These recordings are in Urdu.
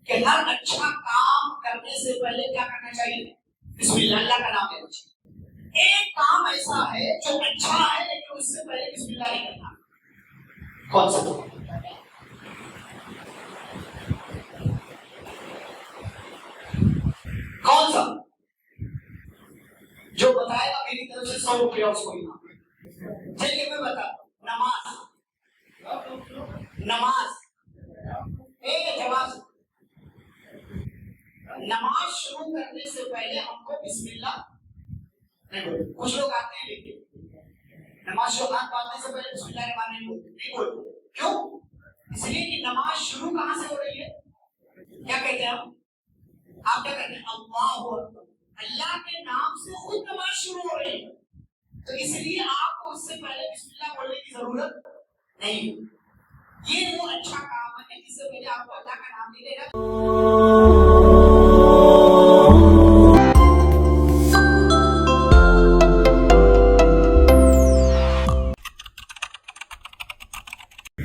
کہ ہر اچھا کام کرنے سے پہلے کیا کرنا چاہیے؟ بسم اللہ، اللہ کا نام لینا چاہیے۔ ایک کام ایسا ہے جو اچھا ہے لیکن اس سے پہلے بسم اللہ نہیں کرنا۔ کون سا؟ کون سا جو بتائے گا میری طرف سے 100 روپیہ اس کو انعام؟ چلیے میں بتا دوں، نماز نماز شروع کرنے سے پہلے ہم کو بسم اللہ نہیں بولتے۔ کچھ لوگ آتے ہیں لیکن نماز شروع کرنے سے پہلے بسم اللہ الرحمن الرحیم نہیں بولتے۔ کیوں؟ اس لیے کہ نماز شروع کہاں سے ہو رہی ہے؟ کیا کہتے ہیں ہم؟ آپ کیا کہتے ہیں؟ اللہ اکبر، اللہ کے نام سے خود نماز شروع ہو رہی ہے، تو اس لیے آپ کو اس سے پہلے بسم اللہ بولنے کی ضرورت نہیں۔ یہ وہ اچھا کام ہے جس سے پہلے آپ کو اللہ کا نام ملے گا۔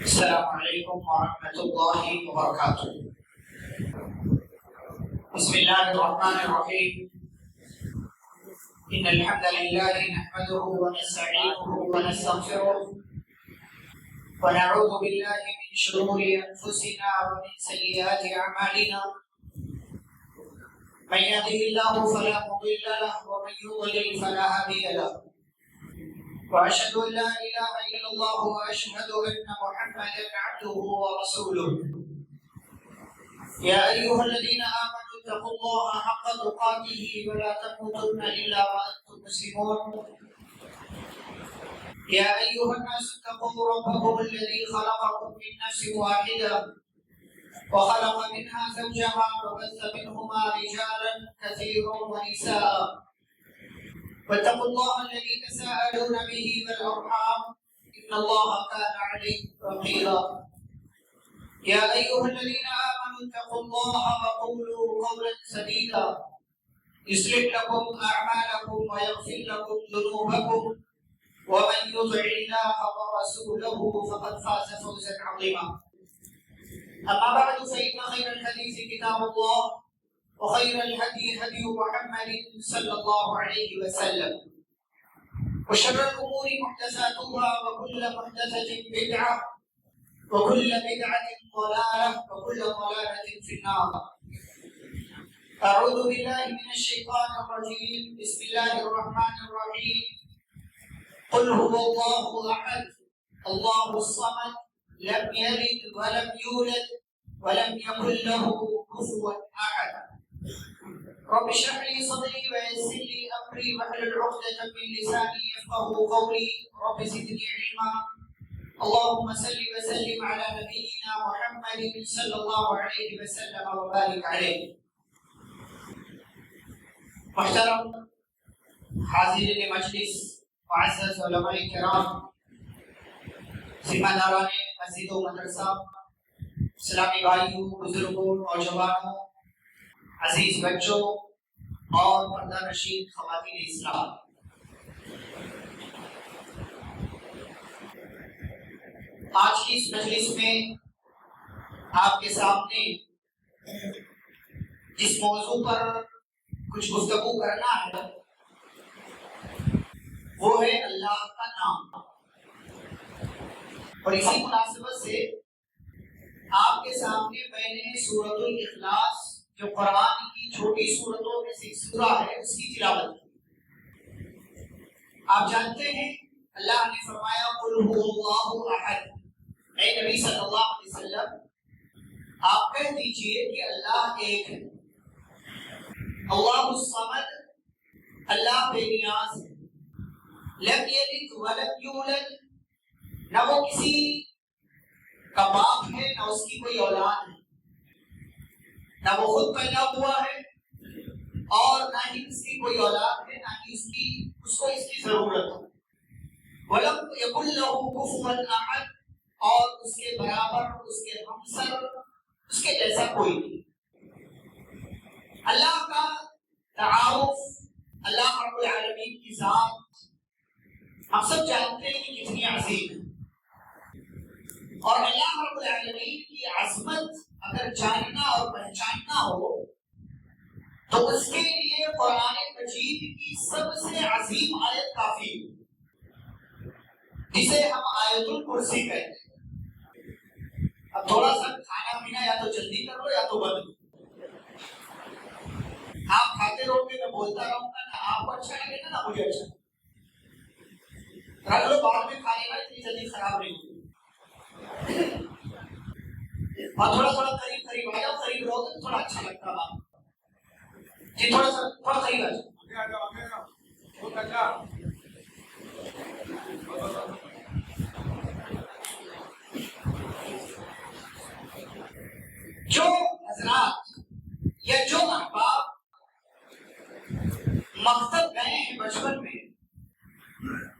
السلام علیکم ورحمۃ اللہ وبرکاتہ۔ بسم اللہ الرحمن الرحیم۔ ان الحمد للہ نحمده ونستعینه ونستغفره ونعوذ بالله من شرور انفسنا ومن سیئات اعمالنا، من يهده الله فلا مضل له ومن يضلل فلا هادي له، واشهد ان لا اله الا الله واشهد ان محمدا عبده ورسوله۔ يا ايها الذين امنوا اتقوا الله حق تقاته ولا تموتن الا وانتم مسلمون۔ يا ايها الناس اتقوا ربكم الذي خلقكم من نفس واحده وخلق منها زوجها وبث منهما رجالا كثيرا ونساء، واتقوا الله الذي تساءلون به والارحام ان الله كان عليكم رقيبا۔ يا ايها الذين امنوا اتقوا الله وقولوا قولا سديدا يصلح لكم اعمالكم ويغفر لكم ذنوبكم، ومن يطع الله ورسوله فقد فاز فوزا عظيما۔ اما بعد فان خير الحديث كتاب الله وخير الهدي هدي محمد صلى الله عليه وسلم، وشر الامور محدثاتها وكل محدثة بدعة وكل بدعة ضلالة وكل ضلالة في النار۔ أعوذ بالله من الشيطان الرجيم، بسم الله الرحمن الرحيم۔ قل هو الله أحد الله الصمد لم يلد ولم يولد ولم يكن له كفوا أحد۔ رب اشرح لي صدري ويسر لي أمري واحلل عقدة من لساني يفقهوا قولي، رب زدني علما۔ اللهم صل وسلم على نبينا محمد صلی اللہ علیہ وسلم وبارک علیہ۔ محترم حاضرین مجلس، معزز علماء کرام، ذمہ داران مسجد و مدرسہ، اسلامی بھائیوں، بزرگوں، نوجوانوں، عزیز بچوں اور پردہ نشین خواتین اسلام، آج کی اس مجلس میں آپ کے سامنے جس موضوع پر کچھ گفتگو کرنا ہے وہ ہے اللہ کا نام، اور اسی مناسبت سے آپ کے سامنے میں نے سورۃ الاخلاص جو قرآن کی چھوٹی سورتوں میں سے ایک سورہ ہے اس کی تلاوت کی۔ آپ جانتے ہیں اللہ نے فرمایا قل هو اللہ احد، اے نبی صلی اللہ علیہ وسلم آپ کہہ دیجئے کہ اللہ ایک ہے۔ اللہ الصمد، اللہ بے نیاز ہے۔ لم یلد ولم یولد، نہ وہ کسی کا باپ ہے نہ اس کی کوئی اولاد ہے، نہ وہ خود پیدا ہوا ہے اور نہ ہی اس کی کوئی اولاد ہے، نہ ہی اس کو اس کی ضرورت ہے۔ ولم یکن لہ کفوا احد، اور اس کے برابر، اس کے ہمسر، اس کے جیسا کوئی نہیں۔ اللہ کا تعارف، اللہ رب العالمین کی ذات ہم سب جانتے ہیں کہ کتنی عظیم ہے، اور اللہ رب العالمین کی عظمت اگر جاننا اور پہچاننا ہو تو اس کے لیے قرآن مجید کی سب سے عظیم آیت کافی ہے، جسے ہم آیت الکرسی کہتے ہیں۔ اب تھوڑا سا کھانا پینا یا تو جلدی کر لو یا تو بند کرو۔ آپ کھاتے رہو گے، میں بولتا رہوں گا، نہ آپ کو اچھا لگے گا نہ مجھے اچھا لگے گا۔ رکھ لو، بعد میں کھا لینا، اتنی جلدی خراب نہیں ہوگی۔ اور تھوڑا تھوڑا قریب قریب آ جاؤ، قریب رہو گے تو تھوڑا اچھا لگتا ہے۔ جی تھوڑا قریب آ جاؤ۔ جو حضرات یا جو احباب مکتب گئے ہیں بچپن میں،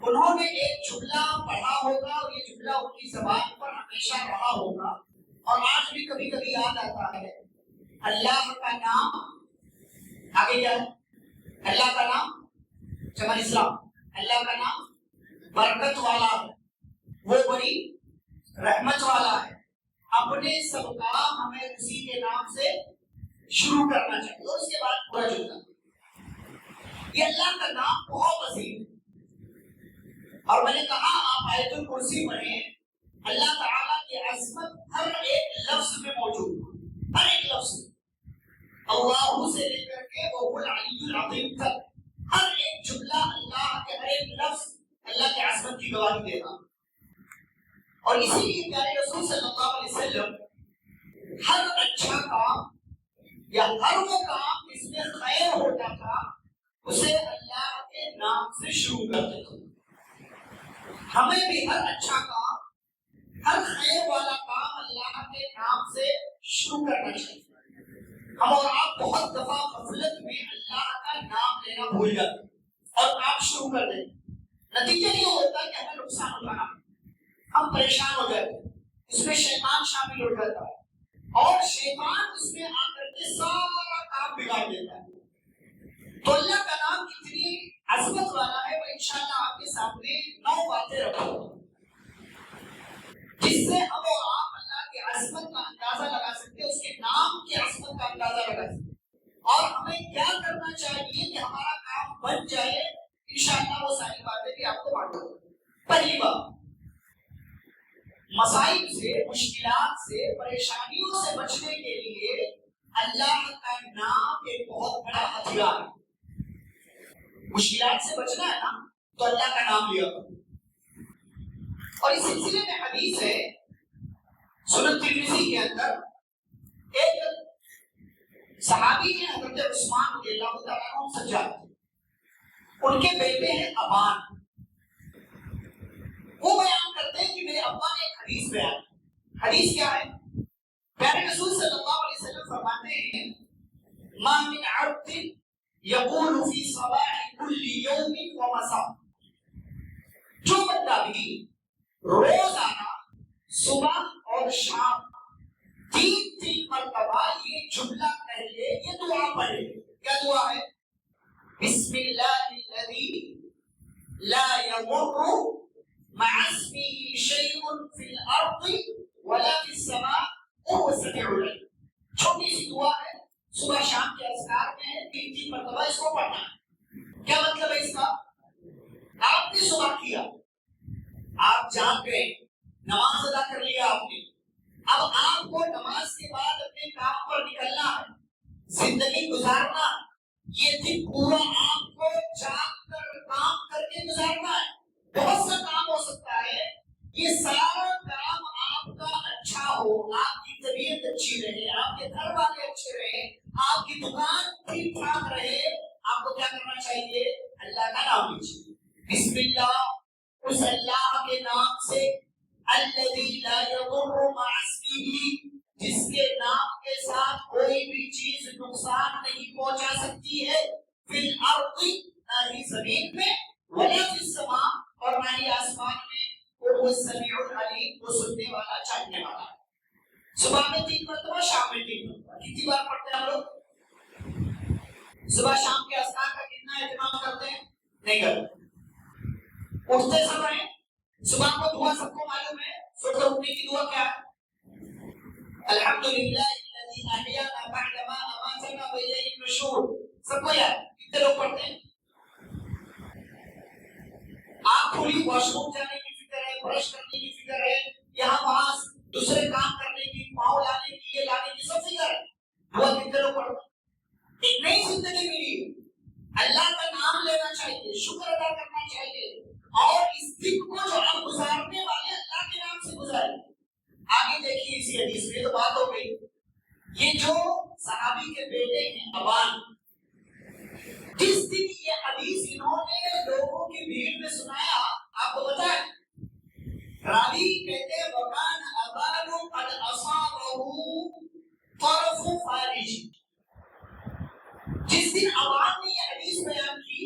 انہوں نے ایک جملہ پڑھا ہوگا اور یہ جملہ ان کی زبان پر ہمیشہ رہا ہوگا اور آج بھی کبھی کبھی یاد آتا ہے۔ اللہ کا نام آگے کیا ہے؟ اللہ کا نام جمع اسلام، اللہ کا نام برکت والا ہے، وہ بڑی رحمت والا ہے۔ اپنے سب کام ہمیں اسی کے نام سے شروع کرنا چاہیے اور اس کے بعد پورا جملہ۔ یہ اللہ کا نام بہت عظیم ہے اور میں نے کہا آپ آیت الکرسی پڑھیں، اللہ تعالیٰ کی عظمت ہر ایک لفظ میں موجود ہے، ہر ایک لفظ میں، اللہ سے لے کر کے وہ العلی العظیم تک ہر ایک جملہ اللہ کے ہر ایک لفظ اللہ کی عظمت کی گواہی دے رہا۔ اور اسی لیے پیارے رسول صلی اللہ علیہ وسلم ہر اچھا کام یا ہر وہ کام جس میں خیر ہوتا تھا اسے اللہ کے نام سے شروع کرتے تھے۔ ہمیں بھی ہر اچھا کام، ہر خیر والا کام اللہ کے نام سے شروع کرنا چاہیے۔ ہم اور آپ بہت دفعہ غفلت میں اللہ کا نام لینا بھول جاتے ہیں اور آپ شروع کر دیں، نتیجہ یہ ہوتا ہے کہ ہمیں نقصان اٹھانا، ہم پریشان ہو جاتے ہیں، اس میں شیطان شامل ہو جاتا ہے اور شیطان اس میں آ کر کے سارا کام بگاڑ دیتا ہے۔ تو اللہ کا نام کتنی عظمت والا ہے، وہ انشاءاللہ آپ کے سامنے 9 باتیں رکھوں گا جس سے ہم اور آپ اللہ کی عظمت کا اندازہ لگا سکتے ہیں، اس کے نام کی عظمت کا اندازہ لگا سکتے ہیں اور ہمیں کیا کرنا چاہیے کہ ہمارا کام بن جائے۔ انشاءاللہ وہ ساری باتیں بھی آپ کو معلوم ہوں۔ پہلی بات، مصائب سے، مشکلات سے، پریشانیوں سے بچنے کے لیے اللہ کا نام ایک بہت بڑا ہتھیار ہے۔ مشکلات سے بچنا ہے نا تو اللہ کا نام لیا۔ اور اس سلسلے میں حدیث ہے سنن ترمذی کے اندر، ایک صحابی ہیں حضرت عثمان رضی اللہ تعالیٰ عنہ سجاد، ان کے بیٹے ہیں ابان، وہ بیان کرتے ہیں کہ میرے ابا نے ایک حدیث بیان کی۔ حدیث کیا ہے؟ پیارے رسول صلی اللہ علیہ وسلم فرماتے ہیں ما من عبد یقول فی صباح کل یوم و مساء، جو بندہ بھی روزانہ صبح اور شام 3 مرتبہ یہ جملہ کہہ لے، یہ دعا پڑھے۔ کیا دعا ہے؟ بسم اللہ الذی لا یضر مع اسمه شیء فی الارض ولا فی السماء وهو السمیع العلیم۔ چھوٹی سی دعا ہے، صبح شام کے اذکار میں ہے، 3 مرتبہ اس کو پڑھنا ہے۔ کیا مطلب ہے اس کا؟ آپ نے صبح کیا، آپ جاگ گئے، نماز ادا کر لیا آپ نے، اب آپ کو نماز کے بعد اپنے کام پر نکلنا ہے، زندگی گزارنا ہے۔ یہ دن پورا آپ کو جاگ کر کام کر کے گزارنا ہے۔ بہت سا کام ہو سکتا ہے، یہ سارا کام آپ کا اچھا ہو، آپ کی طبیعت اچھی رہے، آپ کے گھر والے اچھے رہے، آپ کی دکان ٹھیک ٹھاک رہے، آپ کو کیا کرنا چاہیے؟ اللہ کا نام لیجیے۔ بسم اللہ، اس اللہ کے نام سے، الذی لا یضر مع اسمہ، جس کے نام کے ساتھ کوئی بھی چیز نقصان نہیں پہنچا سکتی ہے، فی الارض، نہ ہی زمین میں، ولا فی السماء، اور نہ ہی آسمان میں، وہ السمیع العلیم، وہ سننے والا جاننے والا ہے۔ صبح میں 3 مرتبہ، شام میں 3 مرتبہ، کتنی بار پڑھتے ہیں ہم لوگ؟ صبح شام کے اذکار کا کتنا اہتمام کرتے ہیں؟ نہیں کرتے۔ اٹھتے سمے صبح کو دعا سب کو معلوم ہے، صبح اٹھنے کی دعا کیا ہے؟ الحمدللہ مشہور سب کو یاد کتنے لوگ پڑھتے ہیں؟ آپ کھلی واش روم جانے کی فکر ہے، برش کرنے کی فکر ہے، یہاں وہاں دوسرے کام کرنے کی، پاؤں لانے کی، یہ لانے کی سب فکر ہے، وہ کتنے لوگ پڑھتے ہیں؟ ایک نئی زندگی ملی، اللہ کا نام لینا چاہیے، شکر ادا کرنا چاہیے، اور اس دن کو جو آپ گزارنے والے اللہ کے نام سے گزاریں۔ آگے دیکھیے اسی حدیث میں تو بات ہو گئی، یہ جو صحابی کے بیٹے ہیں ابان، جس دن یہ حدیث انہوں نے لوگوں کی بھیڑ میں سنایا، آپ کو پتا ہے راوی کہتے ہیں وکان ابان قد اصابه طرف فارج، جس دن ابان نے یہ حدیث بیان کی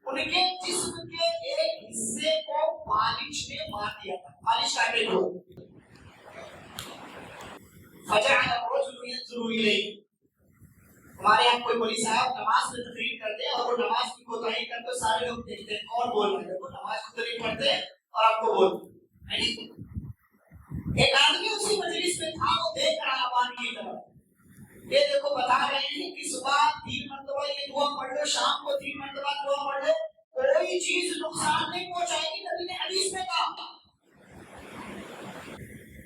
ان کے جسم کے ایک حصے کو فالج نے مار دیا تھا، فالج کا ایک لوگ فجعل الرجل ينظر اليه، ہمارے یہاں کوئی مولوی صاحب نماز میں تقریر کرتے اور وہ نماز کی کوتاہی کرتے تو سارے لوگ دیکھتے ہیں کون بول رہے ہیں، وہ نماز کو تو نہیں پڑھتے اور آپ کو بولتے ہیں۔ ایک آدمی اسی مجلس میں تھا، وہ دیکھ رہا ابان کی طرف، یہ دیکھو بتا رہے ہیں کہ صبح 3 مرتبہ یہ دعا پڑھ لو، شام کو 3 مرتبہ دعا پڑھ لو، کوئی چیز نقصان نہیں پہنچائے گی، نبی نے حدیث میں کہا۔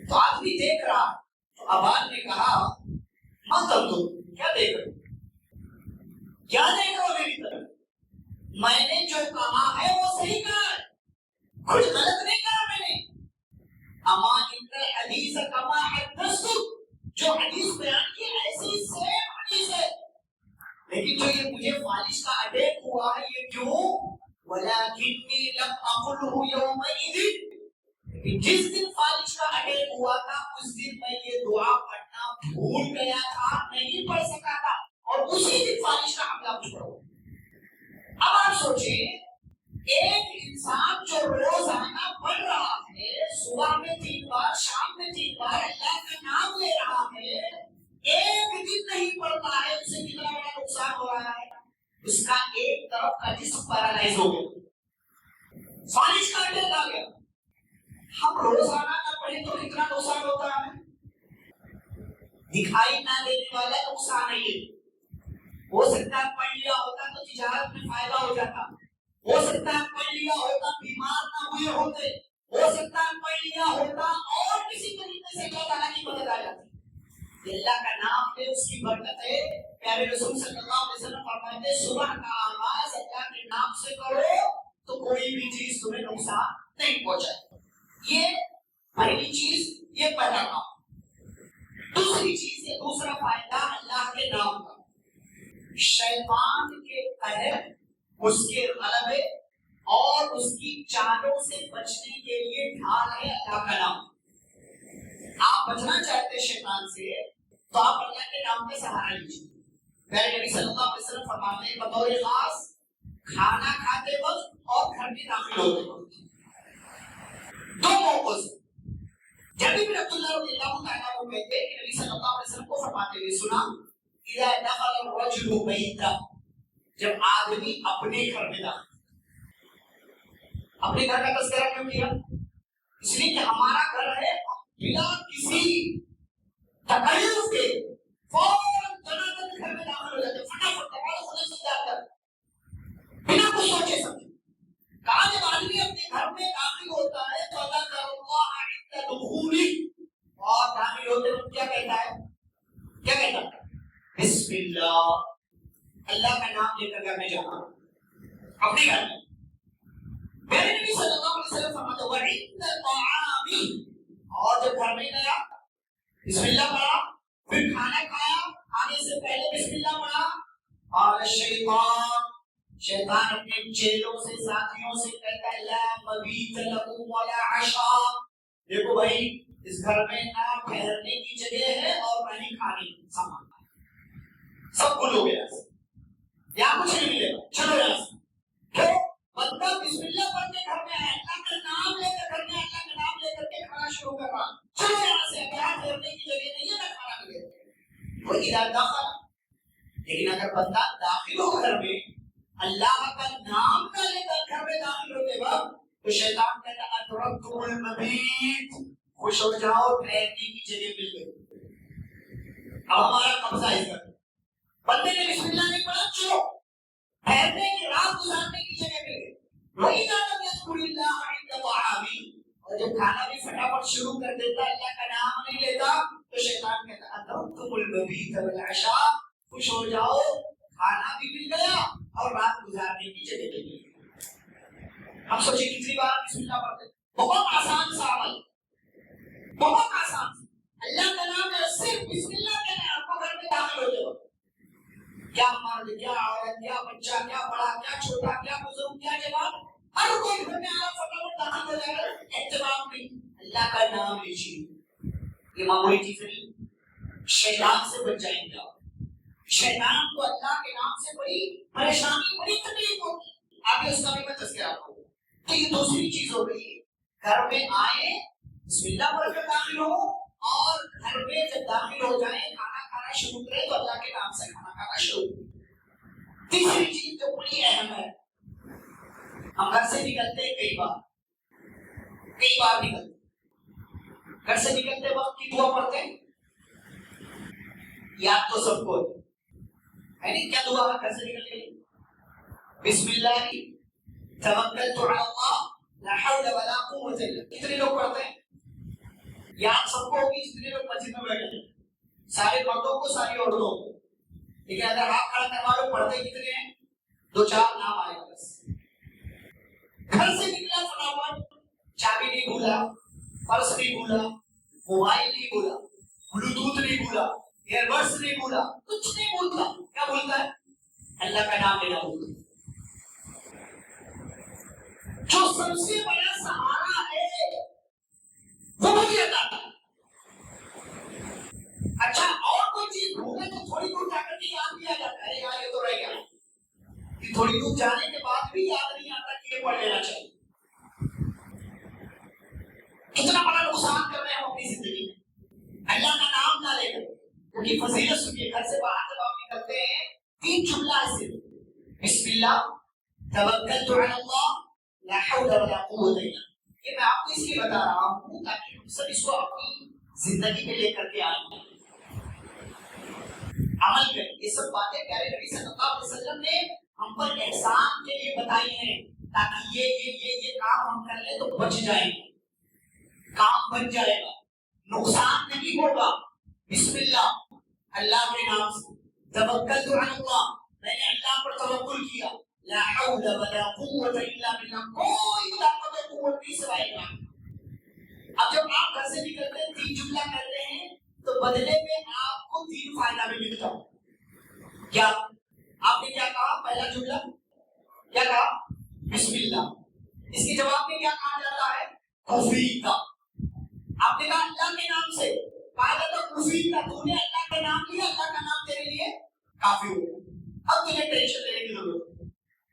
تو آدمی دیکھ رہا، تو ابان نے کہا مطلب تو کیا دیکھ رہے کیا دیکھ رہے ہو میری طرف؟ میں نے جو کہا ہے وہ صحیح کہا ہے، کچھ غلط نہیں کہا میں نے۔ اما ان الحدیث کما حدثت، جو حدیث بیان کی ایسی سیم حدیث ہے، لیکن جو یہ مجھے فالج کا اٹیک ہوا ہے یہ کیوں؟ ولکنی لم اقلہ یومئذ، جس دن فالج کا اٹیک ہوا تھا اس دن میں یہ دعا پڑھنا بھول گیا تھا، نہیں پڑھ سکا تھا، اور اسی دن فالج کا حملہ مجھ پر ہوا۔ اب آپ سوچیں ایک انسان جو روزانہ پڑھ رہا ہے، صبح میں 3 بار، شام میں 3 بار اللہ کا نام لے رہا ہے، ایک دن نہیں پڑھتا ہے، اسے کتنا بڑا نقصان ہو رہا ہے؟ اس کا ایک طرف کا جسم پیرالائز ہو گیا، فالج کا اٹیک آ گیا۔ ہم روزانہ نہ پڑھیں تو کتنا نقصان ہوتا ہے؟ دکھائی نہ دینے والا نقصان ہے یہ۔ ہو سکتا ہے پڑھ لیا ہوتا تو تجارت میں فائدہ ہو جاتا، ہو سکتا ہے پڑھ لیا ہوتا بیمار نہ ہوئے ہوتے، ہو سکتا ہے پڑھ لیا ہوتا اور کسی طریقے سے اللہ تعالیٰ کی مدد آ جاتی۔ اللہ کا نام ہے، اس کی برکت ہے۔ پیارے رسول صلی اللہ علیہ وسلم فرماتے صبح کا آغاز اللہ کے نام سے کرو تو کوئی بھی چیز تمہیں نقصان نہیں پہنچائے۔ یہ پہلی چیز، یہ پہلا کام۔ دوسری چیز، یہ دوسرا فائدہ اللہ کے نام کا، شیطان کے قہر، اس کے غلبے اور اس کی چالوں سے بچنے کے لیے ڈھال ہے اللہ کا نام۔ آپ بچنا چاہتے ہیں شیطان سے تو آپ اللہ کے نام کا سہارا لیجیے۔ میرے نبی صلی اللہ علیہ وسلم فرماتے ہیں بطور خاص کھانا کھاتے وقت اور گھر میں داخل ہوتے وقت، دو موقعوں سے۔ جبیر بن عبداللہ رضی اللہ تعالیٰ عنہ کہتے ہیں کہ نبی صلی اللہ علیہ وسلم کو فرماتے ہوئے سنا اذا دخل الرجل بیتہ، جب آدمی اپنے گھر میں داخل، اپنے گھر کا تذکرہ کیوں کیا؟ اس لیے کہ ہمارا گھر ہے، بلا کسی تکلف کے فوراً جنازت گھر میں داخل ہو جاتے، فٹافٹ دروازہ خدا سے جا کر بنا کچھ سوچے سمجھے۔ کہا جب آدمی اپنے گھر میں داخل ہوتا ہے تو اللہ کا اللہ عند دخولی، اور داخل ہوتے وقت کیا کہتا ہے؟ کیا کہتا ہے؟ بسم اللہ، اللہ کا نام لے کر گھر میں جانا اپنے گھر میں۔ میرے نبی صلی اللہ علیہ وسلم فرماتے ہیں وعند الطعام، اور جب گھر میں گیا بسم اللہ پڑھا، پھر کھانا کھایا، کھانے سے پہلے بسم اللہ پڑھا، اور شیطان اپنے چیلوں سے، ساتھیوں سے کہتا ہے لا مبیت لکم ولا عشاء، دیکھو بھائی اس گھر میں نہ ٹھہرنے کی جگہ ہے اور نہ ہی کھانے کی سامان، سب کچھ ہو گیا، یہاں کچھ نہیں ملے گا، چلو یہاں سے۔ کیوں؟ بندہ بسم اللہ پڑھ کے گھر میں آیا، اللہ کا نام لے کر گھر میں، اللہ کا نام لے کر کے کھانا شروع کر رہا، چلو یہاں سے، یہاں ٹھہرنے کی جگہ نہیں ہے، نہ کھانا ملے گا۔ وہ اذا دخل، لیکن اگر بندہ داخل ہو گھر میں، اللہ کا نام نہ لے کر گھر میں داخل ہوتے وقت، تو شیطان کہتا ہے ادرکتم المبیت، خوش ہو جاؤ ٹھہرنے کی جگہ مل گئی، اب ہمارا قبضہ ہے گھر۔ بندے نے بسم اللہ نہیں پڑھا، چلو ٹھہرنے کی رات گزارنے کی جگہ مل گئی. وہی نام یذکر اللہ عند طعامی، اور جب کھانا بھی فٹافٹ شروع کر دیتا، اللہ کا نام نہیں لیتا، تو شیطان کہتا ادرکتم المبیت والعشاء، خوش ہو جاؤ کھانا بھی مل گیا اور رات گزارنے کی جگہ مل گئی. ہم سوچیں کتنی بار بسم اللہ پڑھتے، بہت آسان سا عمل، بہت آسان. اللہ کا نام ہے، صرف بسم اللہ کہنا ہے، آپ کو گھر میں داخل ہو جاؤ. کیا مرد، کیا عورت، کیا بچہ، کیا بڑا، کیا چھوٹا، کیا بزرگ، کیا جوان، ہر کوئی گھر میں آنا فٹافٹ داخل ہو جائے گا. اہتمام نہیں، اللہ کا نام لیجیے. یہ معمولی چیز نہیں، شیطان سے بچ جائیں گے. شیطان کو اللہ کے نام سے بڑی پریشانی، بڑی تکلیف ہوتی. آگے اس کا بھی میں تذکرہ کروں. تو یہ دوسری چیز ہو گئی، گھر میں آئے بسم اللہ پڑھ کر داخل ہو، اور گھر میں جب داخل ہو جائیں کھانا کھانا شروع کرے تو اللہ کے نام سے کھانا کھانا شروع کرے. تیسری چیز جو بڑی اہم ہے، ہم گھر سے نکلتے ہیں کئی بار نکلتے، گھر سے نکلتے وقت کی دعا پڑھتے ہیں، یاد تو سب کو ہے نہیں؟ کیا دعا ہے گھر سے نکلنے کی؟ بسم اللہ توکلت علی اللہ لا حول ولا قوت الا باللہ. کتنے لوگ پڑھتے ہیں؟ یاد سب کو ہوگی جتنے لوگ مسجد میں بیٹھے ہیں، سارے مردوں کو، ساری عورتوں کو. لیکن اگر آپ کھڑا کروا لو پڑھتے کتنے ہیں؟ 2-4 نام آئے گا بس. گھر سے نکلا فٹافٹ، چابی نہیں بھولا، پرس نہیں بھولا، موبائل نہیں بھولا، بلوٹوتھ نہیں بھولا، ایئر بڈس نہیں بھولا، کچھ نہیں بھولتا. کیا بھولتا ہے؟ اللہ کا نام لینا بھولتا. جو سب سے بڑا سہارا ہے وہ مجھے عطا ہے. اچھا اور کوئی چیز بھولے تو تھوڑی دور جا کر کے یاد بھی آ جاتا ہے، یار یہ تو رہ گیا. کہ تھوڑی دور جانے کے بعد بھی یاد نہیں آتا کہ یہ پڑھ لینا چاہیے. کتنا بڑا نقصان کر رہے ہیں ہم اپنی زندگی میں اللہ کا نام نہ لے کر. کیونکہ فضیلت سنیے، گھر سے باہر جب آپ نکلتے ہیں 3 جملہ ہے صرف، بسم اللہ توکلت علی اللہ لا حول ولا قوت الا باللہ. یہ میں آپ کو اس لیے بتا رہا ہوں تاکہ ہم سب اس کو اپنی زندگی میں لے کر کے آئیں، عمل کریں. یہ سب باتیں پیارے نبی صلی اللہ علیہ وسلم نے ہم پر احسان کے لیے بتائی ہیں تاکہ یہ کام ہم کر لیں تو بچ جائیں گے، کام بن جائے گا، نقصان نہیں ہوگا. بسم اللہ، اللہ کے نام سے. توکلت علی اللہ، میں نے اللہ پر توکل کیا. لا حول ولا قوت الا باللہ، کوئی طاقت و قوت نہیں سوائے اللہ. اب جب آپ گھر سے نکلتے ہیں 3 جملہ کرتے ہیں تو بدلے میں آپ کو 3 فائدہ بھی ملتا ہے. کیا آپ نے کیا کہا؟ پہلا جملہ کیا کہا؟ بسم اللہ. اس کے جواب میں کیا کہا جاتا ہے؟ کفیتا. آپ نے کہا اللہ کے نام سے، کہا جاتا کفیتا، تو نے اللہ کا نام لیا، اللہ کا نام تیرے لیے کافی ہو گیا، اب تجھے ٹینشن لینے کی ضرورت ہے.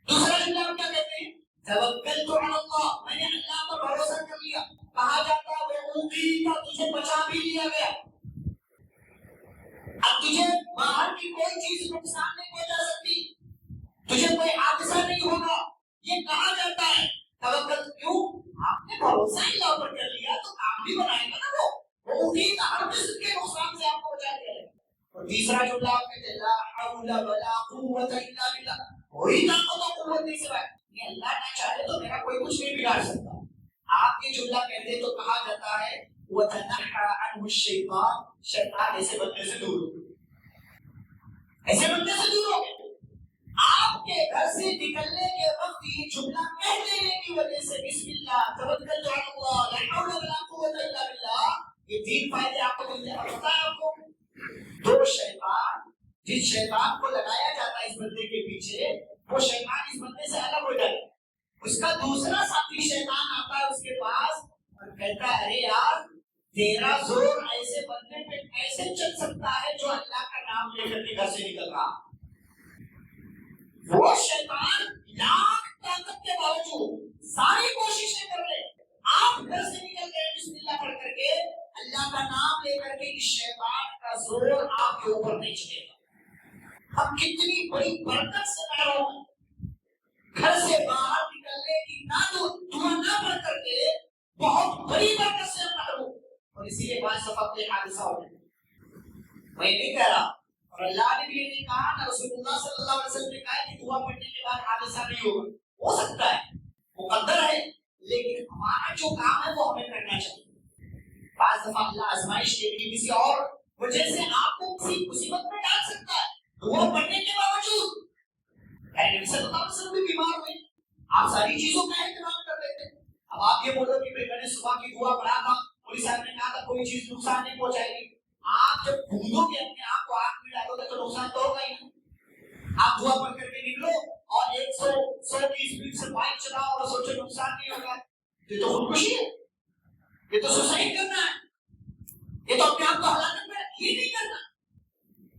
دوسرا جملہ ہم کیا کہتے ہیں؟ توکلت علی اللہ، میں نے اللہ پر بھروسہ کر لیا. کہا جاتا ہے وقیتا، تجھے بچا بھی لیا گیا. اب تجھے باہر کی کوئی چیز نقصان نہیں پہنچا سکتی، تجھے کوئی حادثہ نہیں ہوگا. یہ کہا جاتا ہے توکل. کیوں؟ آپ نے بھروسہ اللہ پر کر لیا تو آپ بھی بنائے گا نا. وہ وقیتا ہر قسم کے نقصان سے آپ کو بچا لیا. اور تیسرا جملہ آپ کہتے ہیں لا حول ولا قوت الا باللہ، کوئی طاقت و قوت نہیں سوائے یہ اللہ نہ چاہے تو میرا کوئی کچھ نہیں بگاڑ سکتا. آپ یہ جملہ کہتے تو کہا جاتا ہے وَتَنَحَّى عَنْهُ الشَّيْطَانُ، شیطان ایسے بندے سے دور ہو گئے، ایسے بندے سے دور ہو گئے. آپ کے گھر سے نکلنے کے وقت یہ جملہ کہہ دینے کی وجہ سے بسم اللہ توکلت علی اللہ لا حول ولا قوت الا باللہ، یہ 3 فائدے آپ کو ملتے ہیں. پتہ ہے آپ کو 2 شیطان، جس شیطان کو لگایا جاتا ہے اس بندے کے پیچھے، وہ شیطان اس بندے سے الگ ہو جائے. اس کا دوسرا ساتھی شیطان آتا ہے اس کے پاس اور کہتا ہے ارے یار تیرا زور ایسے بندے پہ کیسے چل سکتا ہے جو اللہ کا نام لے کر کے گھر سے نکل رہا. وہ شیطان لاکھ طاقت کے باوجود ساری کوششیں کر رہے، آپ گھر سے نکل گئے بسم اللہ پڑھ کر کے، اللہ کا نام لے کر کے، اس شیطان کا زور آپ کے اوپر نہیں چلے گا. اب کتنی بڑی برکت سے محروم ہیں. گھر سے باہر نکلنے کی نہ تو دعا نہ پڑھ کر کے بہت بڑی برکت سے محروم. اور اسی لیے بعض دفعہ کوئی حادثہ ہو جائے. میں نہیں کہہ رہا اور اللہ نے بھی یہ نہیں کہا نہ رسول اللہ صلی اللہ علیہ وسلم نے کہا کہ دعا پڑھنے کے بعد حادثہ نہیں ہوگا. ہو سکتا ہے مقدر ہے، لیکن ہمارا جو کام ہے وہ ہمیں کرنا چاہیے. بعض دفعہ اللہ آزمائش کے لیے کسی اور وجہ سے آپ کو کسی مصیبت میں ڈال سکتا ہے. دعا پڑھنے کے باوجود نبی صلی اللہ علیہ وسلم بھی بیمار ہوئے، آپ ساری چیزوں کا اہتمام کر لیتے. اب آپ یہ بولو کہ میں نے صبح کی دعا پڑھا تھا، مولوی صاحب نے کہا تھا کوئی چیز نقصان نہیں پہنچائے گی. آپ جب کودو گے اپنے آپ کو آگ میں ڈالو گے تو نقصان تو ہوگا ہی نا. آپ دعا پڑھ کر کے نکلو اور 100 کی اسپیڈ سے بائک چلاؤ اور سوچو نقصان نہیں ہوگا. یہ تو خودکشی ہے، یہ تو سوسائڈ کرنا ہے، یہ تو اپنے آپ کو ہلاکت میں یہ نہیں کرنا.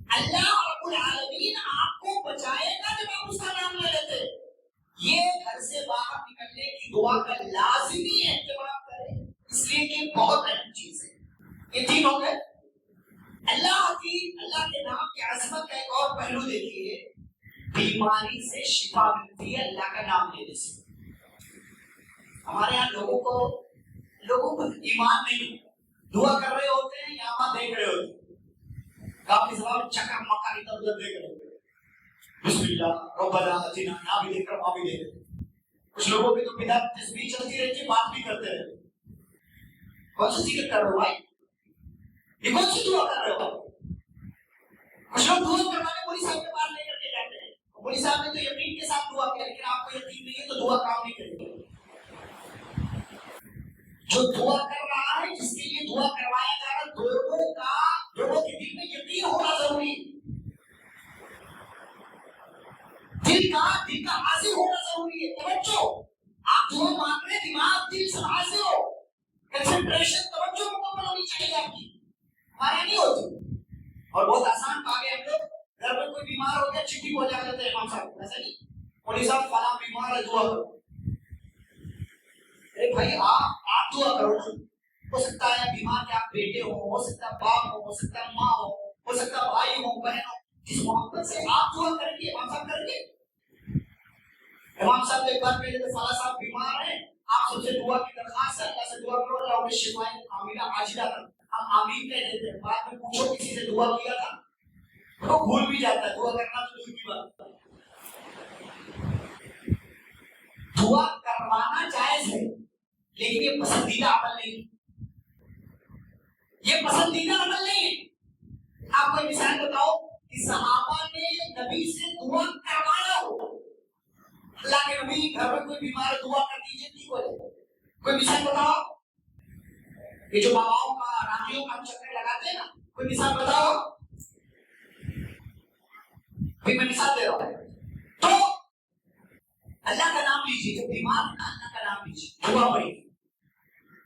اللہ رب العالمین آپ کو بچائے گا جب آپ اس کا نام لے لیتے. یہ گھر سے باہر نکلنے کی دعا کا لازمی اہتمام کریں، اس لیے کہ بہت اہم چیز ہے. یہ تین ہو گئے. اللہ کے نام کی عظمت کا ایک اور پہلو دیکھیے، بیماری سے شفا ملتی ہے اللہ کا نام لینے سے. ہمارے یہاں لوگوں کو ایمان نہیں، دعا کر رہے ہوتے ہیں یا وہاں دیکھ رہے ہوتے ہیں، کافی زبان چکر مکر ادھر ادھر دیکھ رہے ہوتے ہیں. بسم اللہ ربنا اتنا، یہاں بھی دیکھ رہا وہاں بھی دیکھ رہے. کچھ لوگوں کی تو بدعت تسبیح چلتی رہتی ہے، بات بھی کرتے رہتے. کون سی ذکر کر رہے ہو بھائی؟ یہ کون سی دعا کر رہے ہو؟ کچھ لوگ دعا کروانے مولوی صاحب کے پاس لے کر کے جاتے ہیں. مولوی صاحب نے تو یقین کے ساتھ دعا کیا، لیکن آپ کو یقین نہیں ہے تو دعا کام نہیں کرے گی. جو دعا کر رہا ہے، جس کے لیے دعا کروایا جا رہا ہے، دونوں کے دل میں یقین ہونا ضروری ہے. دل کا حاضر ہونا ضروری ہے. توجہ، آپ دعا مانگ رہے، دماغ دل سے حاضر ہو، کنسنٹریشن توجہ مکمل ہونی چاہیے آپ کی. ہمارے نہیں ہوتی. اور بہت آسان کام ہے، ہم لوگ گھر میں کوئی بیمار ہو گیا چٹھی پہنچا دیتے ہیں امام صاحب. ایسا نہیں، مولوی صاحب فلاں بیمار ہے دعا کرو. ارے بھائی آپ دعا کرو نا. ہو سکتا ہے بیمار کے آپ بیٹے ہو سکتا ہے باپ ہو سکتا ہے ماں ہو سکتا ہے بھائی ہو بہن ہو. جس محبت سے آپ دعا کریں گے امام صاحب کریں گے. امام صاحب ایک بار کہتے تھے فلاں صاحب بیمار ہیں، آپ سب سے دعا کی درخواست ہے، اللہ سے دعا کرو اللہ انہیں شفائے عاجلہ عاجلہ کر. ہم آمین کہہ دیتے ہیں، بعد میں پوچھو کسی سے دعا کیا تھا تو بھول بھی جاتا ہے. دعا کرنا تو دور کی بات. دعا کروانا جائز ہے، لیکن یہ پسندیدہ عمل نہیں. یہ پسندیدہ عمل نہیں ہے. آپ کو مثال بتاؤ کہ صحابہ نے نبی سے دعا کروایا ہو. اللہ کے نبی گھر میں کوئی بیمار ہے دعا کر دیجیے ٹھیک ہو جائے. کوئی مثال بتاؤ. یہ جو باباؤں کا راکیوں کا چکر لگاتے ہیں نا، کوئی مثال بتاؤ. میں مثال دے رہا ہوں. تو اللہ کا نام لیجیے، جب بیمار ہے نا اللہ کا نام لیجیے، دعا پڑھیے.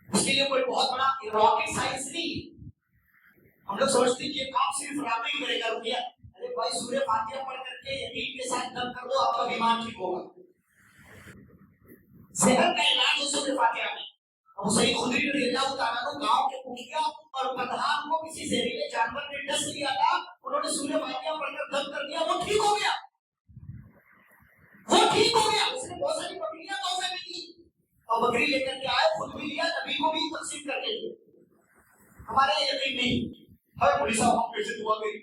اس کے لیے کوئی بہت بڑا راکٹ سائنس نہیں. ہم لوگ سوچتے ہیں کہ یہ کام صرف رابطہ ہی کرے گا. رکیا ارے بھائی سورہ فاتحہ پڑھ کر کے یقین کے ساتھ دم کر دو، آپ کا بیمار ٹھیک ہوگا. صحت کا علاج ہے سورہ فاتحہ میں. ابو سعید خدری رضی اللہ تعالیٰ عنہ گاؤں کے مکھیا اور پردھان کو کسی زہریلے جانور نے ڈس لیا تھا، انہوں نے سورہ فاتحہ پڑھ کر دم کر دیا، وہ ٹھیک ہو گیا. وہ ٹھیک ہو گیا. اس نے بہت ساری بکریاں تحفے میں دی اور بکری لے کر کے آئے، خود بھی لیا، نبی کو بھی تقسیم کر کے دیا. ہمارے یقین نہیں. ہر پولیس صاحب ہم کیسے دعا کری؟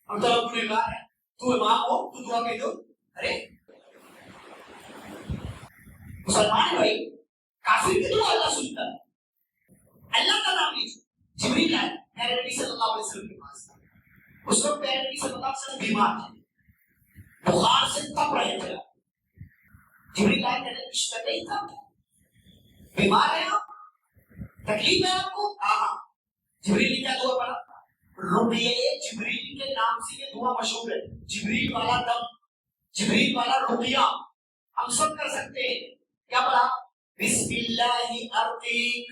ہم تو رب نے کہا ہے تو امام ہو تو دعا کہہ دو. ارے مسلمان بھائی، کافر کی دعا اللہ سنتا ہے. اللہ کا نام لیجیے. جبریل آئے میرے نبی صلی اللہ علیہ وسلم کے پاس. اس وقت میرے نبی صلی اللہ علیہ وسلم بیمار تھے، بخار سے تپ رہے تھے. جبریل آئے میرے نبی شکر نہیں تھا، بیمار ہے آپ، تکلیف ہے آپ کو. ہاں. جبریل نے کیا دعا پڑھا؟ رقیہ جبریل کے نام سے یہ دعا مشہور ہے. جبریل والا دم، جبریل والا رقیہ ہم سب کر سکتے ہیں. کیا پڑھا؟ بسم اللہ ارقیک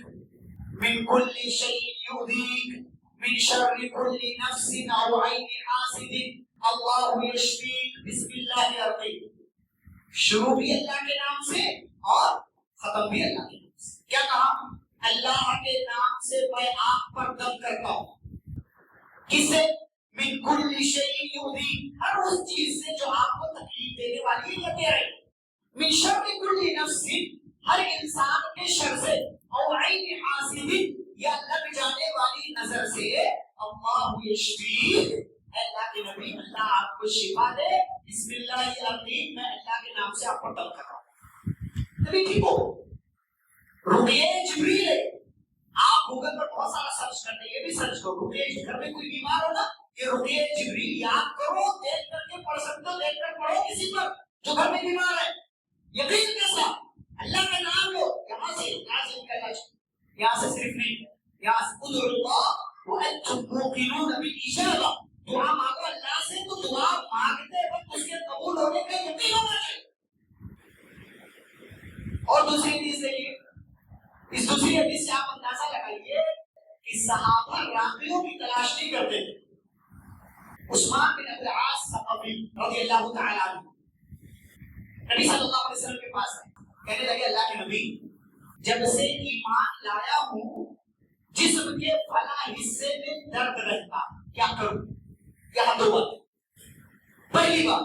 من کل شیء یؤذیک من شر کل نفس او عین حاسد اللہ یشفیک. بسم اللہ ارقیک، شروع بھی اللہ کے نام سے اور ختم بھی اللہ کے نام سے. کیا کہا؟ اللہ کے نام سے میں آپ پر دم کرتا ہوں. کس سے؟ من کل شیء یؤذیک، ہر اس چیز سے جو آپ کو تکلیف دینے والی ہے. کہہ رہے من شر کل نفس، ہر انسان کے شر سے، اور عین حاسد، یا لگ جانے والی نظر سے. اللہ یشفی، اے اللہ کے نبی اللہ آپ کو شفا دے، بسم اللہ الرحیم، میں اللہ کے نام سے آپ کو ٹک کر رہا ہوں۔ نبی ٹھیک ہو، رقیہ جبریل ہے۔ آپ گوگل پر بہت سارا سرچ کرتے، یہ بھی سرچ کرو، رقیہ گھر میں کوئی بیمار ہو نا، یہ رقیہ جبریل یاد کرو، دیکھ کر کے پڑھ سکتے ہو، دیکھ کر پڑھو کسی پر جو گھر میں بیمار ہے، یقین کے ساتھ اللہ کا نام لو، یہاں سے نکلنا چاہیے، یہاں سے صرف نہیں، یہاں سے ادعوا اللہ وانتم موقنون بالاجابہ، دعا مانگو اللہ سے تو دعا مانگتے وقت اس کے قبول ہونے کا یقین ہونا چاہیے۔ اور دوسری حدیث دیکھیے، اس دوسری حدیث سے آپ اندازہ لگائیے کہ صحابہ راقیوں کی تلاش نہیں کرتے تھے۔ عثمان بن ابی العاص ثقفی رضی اللہ تعالی عنہ نبی صلی اللہ علیہ وسلم کے پاس آئے، کہنے لگے اللہ کے نبی جب سے ایمان لایا ہوں جسم کے فلاں حصے میں درد رہتا، کیا کروں؟ کیا دو بات؟ پہلی بات،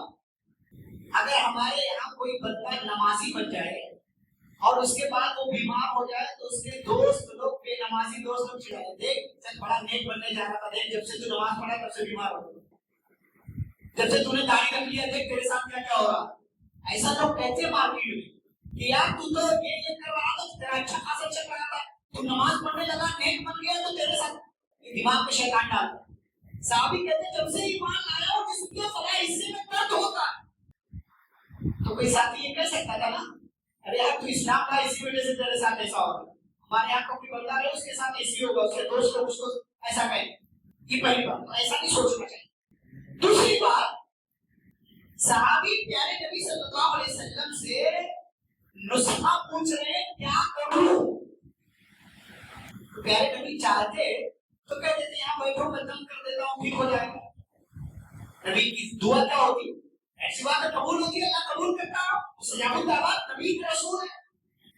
اگر ہمارے یہاں کوئی بندہ نمازی بن جائے اور اس کے بعد وہ بیمار ہو جائے تو اس کے دوست لوگ، بے نمازی دوست لوگ چڑھائے، دیکھ چل بڑا نیک بننے جا رہا تھا، دیکھ جب سے تو نماز پڑھا تب سے بیمار ہو گیا، جب سے تو نے داڑھی رکھ لیا دیکھ تیرے ساتھ کیا کیا ہو رہا۔ ایسا لوگ کہتے ہیں مارکیٹ میں کہ یار تو یہ کر رہا تھا، تیرا اچھا خاصا چل رہا تھا، تو نماز پڑھنے لگا، نیک بن گیا تو تیرے ساتھ دماغ میں شیطان ڈالتا۔ صحابی کہتے ہیں جب سے ایمان لایا ہو جس کے فلاں حصے میں درد ہوتا ہے، تو کوئی ساتھی یہ کہہ سکتا تھا نا ارے یار تو اسلام کا اسی وجہ سے تیرے ساتھ ایسا ہوگا، ہمارے یہاں کو کوئی بندہ ہے اس کے ساتھ ایسی ہوگا، اس کے دوست لوگ اس کو ایسا کہیں۔ یہ پہلی بات، تو ایسا نہیں سوچنا چاہیے۔ دوسری بات، صحابی پیارے نبی صلی اللہ علیہ وسلم سے نسخہ پوچھ رہے ہیں کیا کروں؟ پیارے نبی چاہتے تو کہہ دیتے یہاں بیٹھو میں دم کر دیتا ہوں ٹھیک ہو جائے گا۔ نبی کی دعا کیا ہوتی؟ ایسی بات قبول ہوتی ہے، اللہ قبول کرتا ہو، استجاب الدعوات، نبی کے رسول ہے۔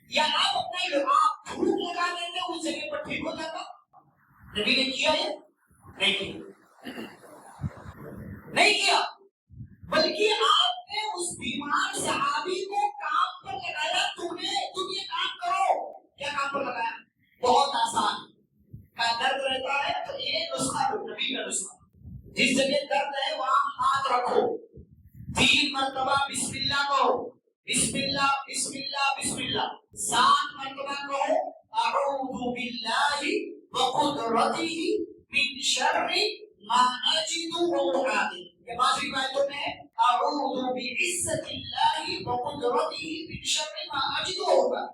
یا آپ اپنا آپ دھوپ لگا دیتے اس جگہ پر ٹھیک ہو جاتا؟ نبی نے کیا یہ نہیں کیا، نہیں کیا، بلکہ آپ نے اس بیمار صحابی کو کام پر لگایا، تم یہ کام کرو۔ کیا کام پر لگایا؟ بہت آسان، کا درد رہتا ہے تو یہ نسخہ دو، نبی کا نسخہ، جس جگہ درد ہے وہاں ہاتھ رکھو، 3 مرتبہ بسم اللہ کہو، بسم اللہ بسم اللہ بسم اللہ، 7 مرتبہ کہو اعوذ باللہ وقدرتہ من شر ما اجد واحاذر۔ یہ بعض روایتوں میں اعوذ بعزت اللہ وقدرتہ من شر ما اجد واحاذر،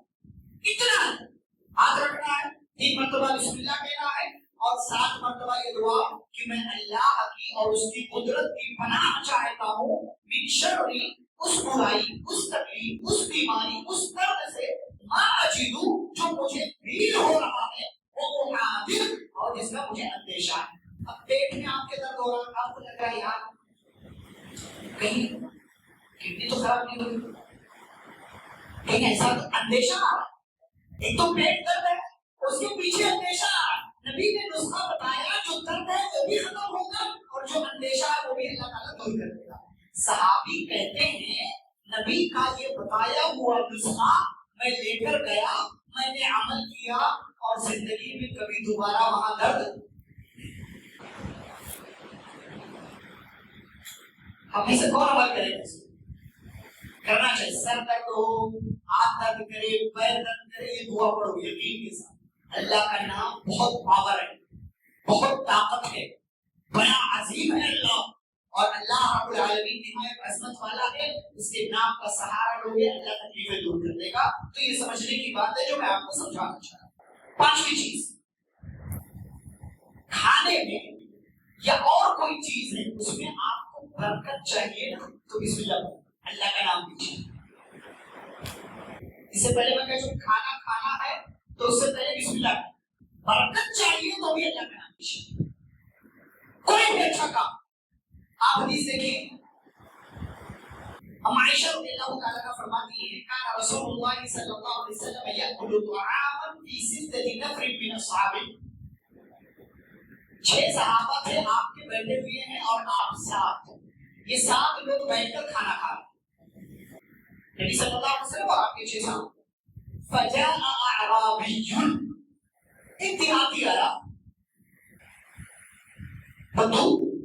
اتنا ہے، ہاتھ رکھنا ہے، 3 مرتبہ بسم اللہ کہنا ہے اور 7 مرتبہ یہ دعا کہ میں اللہ کی اور اس کی قدرت کی پناہ چاہتا ہوں، من شر اس برائی، اس تکلیف، اس بیماری، اس درد سے، ما اجدو جو مجھے فیل ہو رہا ہے، وہ حاضر اور جس کا مجھے اندیشہ ہے۔ اب پیٹ میں آپ کے درد ہو رہا ہے، آپ کو لگ رہا ہے یار کہیں کڈنی تو خراب نہیں ہوئی، کہیں ایسا اندیشہ آ رہا ہے، ایک تو پیٹ درد ہے اس کے پیچھے اندیشہ آ رہا ہے۔ نبی نے نسخہ بتایا جو درد ہے وہ بھی ختم ہوگا اور جو اندیشہ ہے وہ بھی اللہ تعالیٰ دور کر دے گا۔ صحابی کہتے ہیں نبی کا یہ بتایا ہوا نسخہ میں لے کر گیا، میں نے عمل کیا اور زندگی میں کبھی دوبارہ وہاں درد۔ ہم میں سے کون عمل کرے؟ کرنا چاہیے، سر درد ہو، ہاتھ درد کرے، پیر درد کرے، یہ دعا پڑھو یقین کے ساتھ۔ اللہ کا نام بہت پاور ہے، بہت طاقت ہے، بڑا عظیم ہے اللہ، اور اللہ رب العالمین نہایت عظمت والا ہے، اس کے نام کا سہارا لوگے اللہ تکلیفیں دور کر دے گا۔ تو یہ سمجھنے کی بات ہے جو میں آپ کو سمجھانا چاہ رہا ہوں۔ 5ویں چیز، کھانے میں یا اور کوئی چیز ہے اس میں آپ کو برکت چاہیے نا تو بسم اللہ اللہ کا نام لیجیے۔ اس سے پہلے میں کہوں کھانا کھانا ہے تو اس سے پہلے بسم اللہ، برکت چاہیے تو بھی اللہ کا نام لیجیے، کوئی بھی اچھا کام۔ آپ حدیث دیکھیں، عائشہ رضی اللہ تعالیٰ عنہ فرماتی ہے کان رسول اللہ صلی اللہ علیہ وسلم یأکل طعاما فی 6 نفر من اصحابہ، 6 صحابہ تھے آپ کے بیٹھے ہوئے ہیں اور آپ 7، یہ 7 لوگ بیٹھ کر کھانا کھا رہے ہیں، نبی صلی اللہ علیہ وسلم اور آپ کے 6 صحابہ۔ فجاء اعرابی، ایک دیہاتی آیا، بدو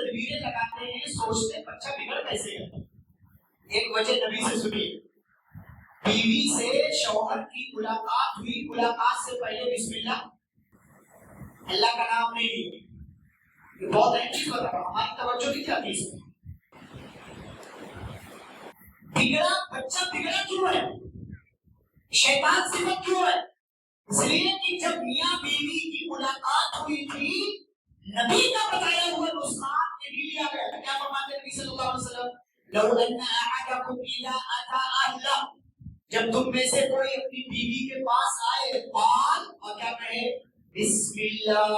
تدبیریں لگاتے ہیں، سوچتے ہیں بچہ بگڑ کیسے گیا۔ ایک وجہ نبی سے سنیے، بیوی سے شوہر کی ملاقات ہوئی، ملاقات سے پہلے بسم اللہ کا نام نہیں لیا۔ یہ بہت اہم چیز بتا رہا ہوں، ہماری توجہ نہیں جاتی اس میں۔ بگڑا بچہ بگڑا کیوں ہے؟ شیطان صفت کیوں ہے؟ اس لیے کہ جب میاں بیوی کی ملاقات ہوئی تھی، نبی کا بتایا ہوا نسخہ نہیں لیا گیا تھا۔ کیا فرماتے نبی صلی اللہ علیہ وسلم؟ لو ان احدکم اذا اتى اهله، جب تم میں سے کوئی اپنی بیوی کے پاس آئے، قال، اور کیا کہے؟ بسم اللہ،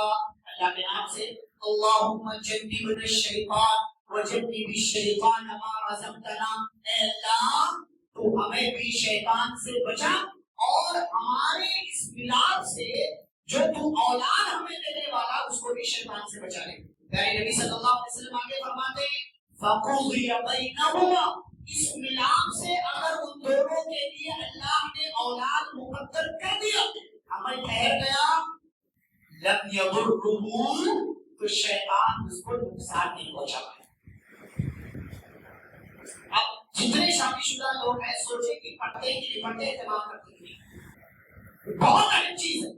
اللہ کے نام سے، اللہم جنبنا الشیطان وجنب الشیطان ما رزقتنا، اے اللہ تو ہمیں بھی شیطان سے بچا اور ہمارے اس ملاپ سے جو تو اولاد ہمیں دینے والا اس کو بھی شیطان سے بچا لے۔ پیارے نبی صلی اللہ علیہ وسلم آگے فرماتے ہیں فَقُضِيَ بَيْنَهُمَا، اس ملاپ سے اگر ان دونوں کے لیے اللہ نے اولاد مقدر کر دیا، عمل ٹھہر گیا، لَمْ يَضُرُّهُ، تو شیطان اس کو نقصان نہیں پہنچا پائے۔ اب جتنے شادی شدہ لوگ ہیں سوچیں کہ پڑھتے ہی نہیں پڑھتے، اہتمام کرتے نہیں، بہت اہم چیز ہے۔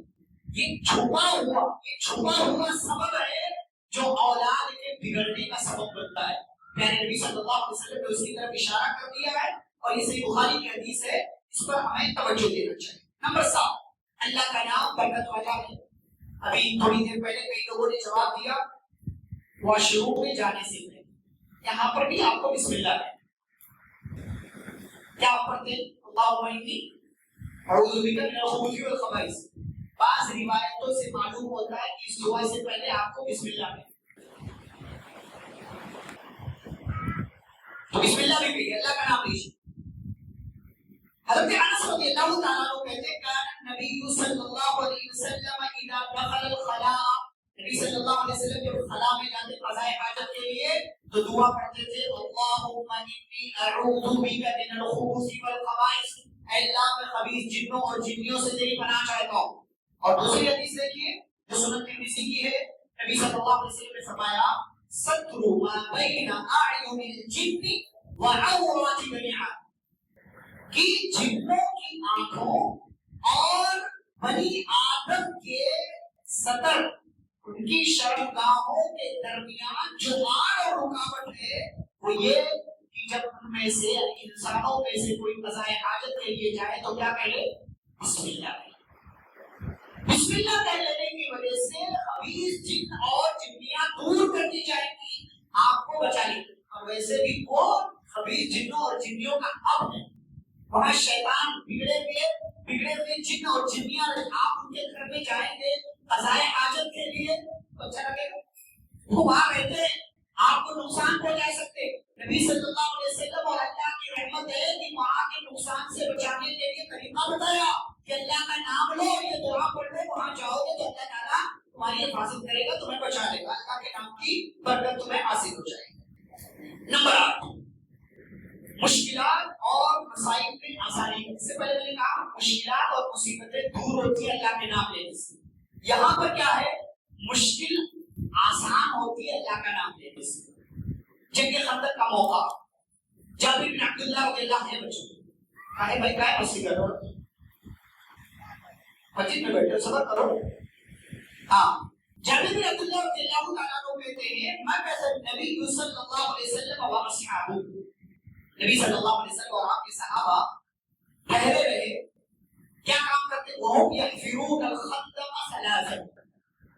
یہ چھپا ہوا سبب ہے جو اولاد کے بگڑنے کا سبب بنتا ہے۔ پیارے نبی صلی اللہ علیہ وسلم نے اس کی طرف اشارہ کر دیا ہے اور یہ صحیح بخاری کی حدیث ہے، اس پر ہمیں توجہ دینا چاہیے۔ نمبر 7، اللہ کا نام برکت والا ہے۔ ابھی تھوڑی دیر پہلے کئی لوگوں نے جواب دیا واش روم میں جانے سے پہلے، یہاں پر بھی آپ کو بسم اللہ ہے، کیا پڑھتے ہیں؟ اللہم انی اعوذ بک من الخبث والخبائث۔ بعض روایتوں سے معلوم ہوتا ہے کہ اس دعا سے پہلے آپ کو بسم اللہ ہے، تو بسم اللہ بھی کہیے، اللہ کا نام لیجیے۔ حضرت انس رضی اللہ تعالیٰ عنہ کہتے ہیں کان النبی صلی اللہ علیہ وسلم اذا دخل الخلاء، نبی صلی اللہ علیہ وسلم جب خلا میں جاتے قضاء حاجت کے لیے تو دعا پڑھتے تھے اللہم انی اعوذ بک من الخبث والخبائث، اے اللہ میں خبیث جنوں اور جنیوں سے تیری پناہ چاہتا ہوں۔ اور دوسری حدیث دیکھیے جو سنن ترمذی کی ہے، نبی صلی اللہ علیہ وسلم نے فرمایا ستر ما بین اعین الجن وعورات بنی آدم، کہ جنوں کی آنکھوں اور بنی آدم کے سطر، ان کی شرمگاہوں کے درمیان جو آڑ اور رکاوٹ ہے وہ یہ کہ جب ان میں سے انسانوں میں سے کوئی قضاء حاجت کے لیے جائے تو کیا کہے؟ بسم اللہ کہے۔ بسم اللہ کہہ لینے کی وجہ سے خبیث جن اور جنیاں دور کر دی جائیں گی، آپ کو بچا لیں گے۔ اور ویسے بھی وہ خبیث جنوں اور جنیوں کا اب ہے، وہاں شیطان بگڑے ہوئے جن اور جنیاں، آپ ان کے گھر میں جائیں گے قضاء حاجت کے لیے تو اچھا لگے گا؟ وہ وہاں رہتے ہیں، آپ کو نقصان پہنچا سکتے۔ نبی صلی اللہ علیہ وسلم اور اللہ کی رحمت ہے کہ وہاں کے نقصان سے بچانے کے لیے طریقہ بتایا کہ اللہ کا نام لو، یہ دعا پڑھ لو، وہاں جاؤ گے تو اللہ تعالیٰ تمہاری حفاظت کرے گا، تمہیں بچا لے گا، اللہ کے نام کی برکت تمہیں حاصل ہو جائے گی۔ نمبر 8، مشکلات اور مسائل میں آسانی۔ اس سے پہلے میں نے کہا مشکلات اور مصیبتیں دور ہوتی ہیں اللہ کے نام لینے سے، یہاں پر کیا ہے؟ مشکل آسان ہوتی ہے اللہ کا نام لینے سے۔ جنگ خندق کا موقع، جابر بن عبداللہ رضی اللہ عنہ بچوں کہے بھائی کیا مسئلہ کرو، مسجد میں بیٹھے صبر کرو۔ ہاں، جابر بن عبداللہ رضی اللہ تعالیٰ عنہ کہتے ہیں مکث النبی صلی اللہ علیہ وسلم و اصحابہ، نبی صلی اللہ علیہ وسلم اور آپ کے صحابہ ٹھہرے رہے، کیا کام کرتے؟ وہ یحفرون الخندق ثلاثا،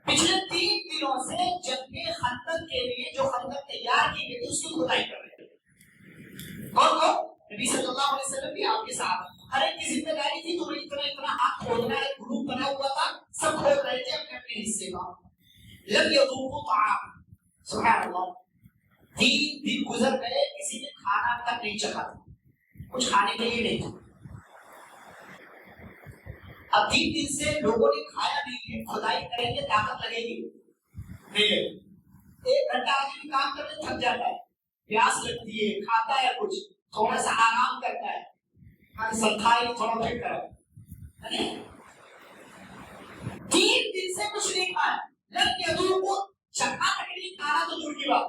پچھلے 3 دنوں سے جنگ خندق کے لیے جو خندق تیار کی گئی تھی اس کی کھدائی کر رہے تھے۔ کون؟ نبی صلی اللہ علیہ وسلم بھی آپ کے ساتھ، ہر ایک کی ذمہ داری تھی، تمہیں اتنا ہاتھ کھودنا ہے، گروپ بنا ہوا تھا، سب کھود رہے تھے اپنے اپنے حصے کا۔ لم يذوقوا طعام، سبحان اللہ، 3 دن گزر گئے، کسی نے کھانا تک نہیں چکھا تھا، کچھ کھانے کے لیے نہیں تھا۔ اب 3 دن سے لوگوں نے کھایا نہیں ہے، کھدائی کریں گے طاقت لگے گی نہیں لگے گی۔ 1 گھنٹہ آدمی کام کرنے تھک جاتا ہے، پیاس لگتی ہے، کھاتا ہے کچھ، تھوڑا سا آرام کرتا ہے، سرکھائی تھوڑا پھر کرا، 3 دن سے کچھ نہیں کھایا، لم يذوقوا، چکھا تک نہیں، کھانا تو دور کی بات،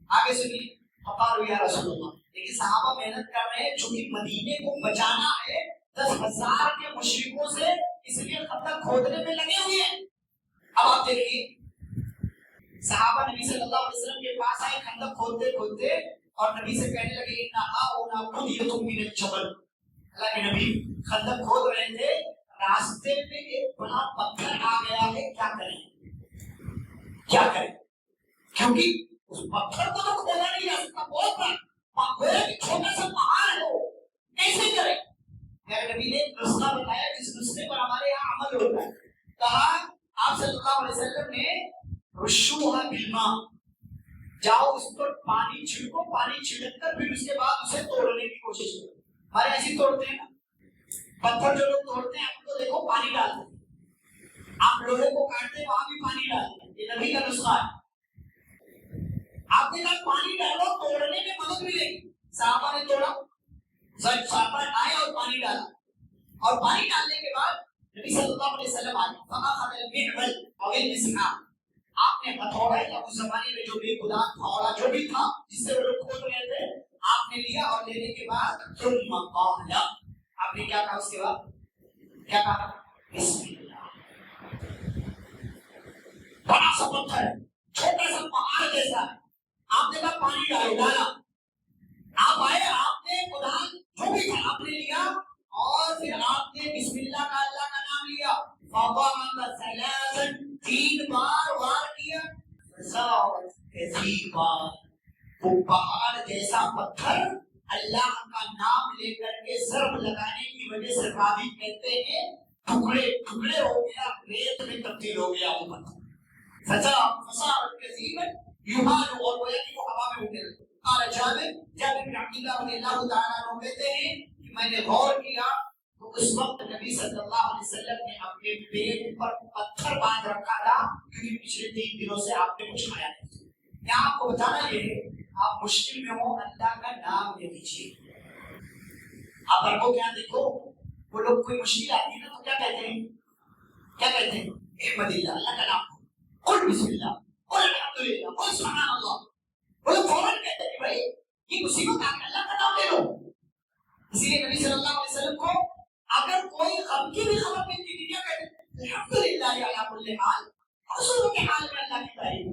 آگے سنیے، فقالوا یا رسول اللہ، لیکن صحابہ محنت کر رہے ہیں چونکہ مدینے کو بچانا ہے 10,000 کے مشرکوں سے، اس لیے خندق کھودنے میں لگے ہوئے ہیں۔ اب آپ دیکھیے صحابہ نبی صلی اللہ علیہ وسلم کے پاس آئے خندق کھودتے کھودتے اور نبی سے کہنے لگے اللہ کے نبی خندق کھود رہے تھے، راستے میں ایک بڑا پتھر آ گیا ہے، کیا کریں کیا کریں؟ کیونکہ اس پتھر کو تو کھودا نہیں جا سکتا، بہت بڑا چھوٹا سا پہاڑ ہے، کیسے کریں؟ میرے نبی نے نسخہ بتایا، جس نسخے پر ہمارے یہاں عمل ہوتا ہے۔ کہا آپ صلی اللہ علیہ وسلم نے رشوها بالماء، جاؤ اس پر پانی چھڑکو، پانی چھڑک کر پھر اس کے بعد اسے توڑنے کی کوشش کرو۔ ہمارے ایسے توڑتے ہیں نا، پتھر جو لوگ توڑتے ہیں آپ کو دیکھو پانی ڈالتے ہیں، آپ لوہے کو کاٹتے ہیں وہاں بھی پانی ڈالتے ہیں، یہ نبی کا نسخہ ہے۔ آپ نے کہا پانی ڈالو، توڑنے میں مدد ملے گی۔ صحابہ نے توڑا، صحابہ آئے اور پانی ڈالا، اور پانی ڈالنے کے بعد نبی صلی اللہ علیہ وسلم آئے، فَأَخَذَ الْمِعْوَلَ أَوْ الْمِسْحَاءَ، آپ نے ہتھوڑا یا اس زمانے میں جو بھی خدا ہتھوڑا جو بھی تھا جس سے وہ لوگ کھود رہے تھے، آپ نے لیا، اور لینے کے بعد ثم قال، آپ نے کیا کہا اس کے بعد؟ کیا کہا؟ بسم اللہ۔ بڑا سا پتھر ہے، چھوٹا سا پہاڑ جیسا ہے، آپ نے کہا پانی ڈالو، ڈالا، آپ آئے، آپ نے خدا جو بھی تھا آپ نے لیا، اور پھر آپ نے بسم اللہ کا، اللہ کا نام لیا، فَضَرَبَ ثَلَاثًا، 3 بار وار کیا، فَزَارَتْ كَثِيبًا، وہ پہاڑ جیسا پتھر اللہ کا نام لے کر کے ضرب لگانے کی وجہ سے راوی کہتے ہیں ٹکڑے ٹکڑے ہو گیا، ریت میں تبدیل ہو گیا وہ پتھر۔ فَزَارَتْ كَثِيبًا يُحَالُ، اور وہ یعنی وہ ہوا میں اڑنے لگا۔ قال جابر بن عبد اللہ رضی اللہ تعالیٰ عنہ کہتے ہیں کہ میں نے غور کیا تو اس وقت نبی صلی اللہ علیہ وسلم نے اپنے پیٹ پر پتھر باندھ رکھا تھا، کیونکہ پچھلے 3 دنوں سے آپ نے کچھ کھایا نہیں تھا۔ کیا آپ کو بتانا یہ ہے، آپ مشکل میں ہو اللہ کا نام لے لیجیے۔ آپ اربوں کے یہاں دیکھو، وہ لوگ کوئی مشکل آتی ہے نا تو کیا کہتے ہیں؟ کیا کہتے ہیں؟ احمد اللہ، اللہ کا نام قل بسم اللہ، قل الحمدللہ، قل سبحان اللہ۔ وہ لوگ فوراً کہتے ہیں کہ بھائی یہ مصیبت آ گئی، اللہ کا نام لے لو۔ اسی لیے نبی صلی اللہ علیہ وسلم کو اگر کوئی غم کی بھی خبر ملتی تھی کیا کہتے ہیں؟ الحمدللہ علی کل حال، رسولوں کے حال میں اللہ کی تعریف،